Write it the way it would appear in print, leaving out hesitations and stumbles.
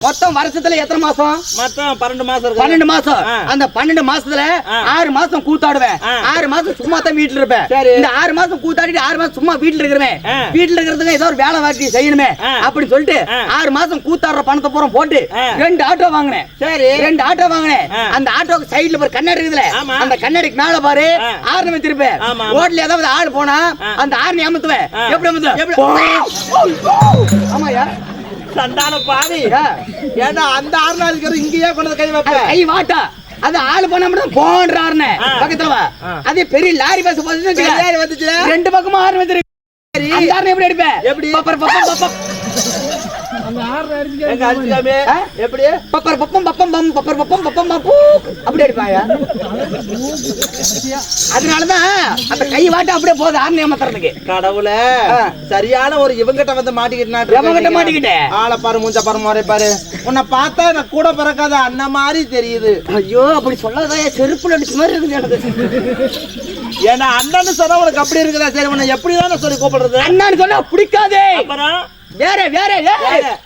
மொத்தம் வருஷத்துல எத்தனை மாசம்? மொத்தம் 12 மாசம் இருக்கு. 12 மாசம். அந்த 12 மாசத்துல 6 மாசம் கூத்தாடுவேன், 6 மாசம் சும்மா தான் வீட்டுல இருப்பேன். இந்த 6 மாசம் கூத்தாடிட்டு 6 மாசம் சும்மா வீட்டுல இருக்கிறேன். வீட்டுல இருக்கிறதுக்கு ஏதோ ஒரு வேலை வாட்டி செய்யணுமே அப்படின்னு சொல்லிட்டு 6 மாசம் கூத்தாடுற பணத்தை பூரா போட்டு 2 ஆட்டோ வாங்கினேன். சரி, 2 ஆட்டோ வாங்கினேன். அந்த ஆட்டோக்கு சைடுல ஒரு கண்ணாடி இருக்குதுல, அந்த கண்ணாடிக்கு மேல பாரு ஆர்ன் வச்சிருப்பேன். ரோட்ல ஏதாவது ஆள் போனா அந்த ஆர்ன் அமுத்துவேன். எப்படி அமுத்துவேன்? ஆமாயா சண்டான பாவி. ஏன்னா அந்த 6 நாள் இருக்கிற இங்கேயே கொண்டு கை வைப்பேன். கை வாட்டா அது ஆளு போனா மட்டும் போன்றாருன்னு பக்கத்துல வா. அதே பெரிய லாரி பஸ் வந்துச்சு, 2 பக்கமும் ஆர்ன் வச்சிருக்கு. அந்த ஆர்ன் எப்படி அடிப்பேன்? எப்படி? பப்பர் பப்பம் பப்பம் அந்த 6 அடிச்சுக்காமே அடிச்சுக்காமே எப்படி? பப்பர் பப்பம் பப்பம் பம் பப்பர் பப்பம் பப்பம் பப்பூ அப்படி அடிப்பாயா? அதனாலதான் அந்த கை வாட்டா அப்படியே போகுது ஆர்ன் ஏமாத்துறதுக்கு. கடவுளே, சரியான ஒரு இவங்கிட்ட வந்து எவங்கிட்ட மாட்டிக்கிட்டேன்? ஆளை பாரு, மூஞ்ச பாரு, முறை பாரு. உன்னை பார்த்தா எனக்கு கூட பிறக்காத அண்ணன் மாதிரி தெரியுது. ஐயோ அப்படி சொல்லாத, செருப்புல அடிச்ச மாதிரி இருக்குது எனக்கு. ஏன்னா அண்ணன்னு சொன்னா உனக்கு அப்படி இருக்குதா? சரி, உன்னை எப்படிதான் சொல்லி கூப்பிடுறது? அண்ணான்னு சொன்னா பிடிக்காதே. அப்புறம் வேற வேற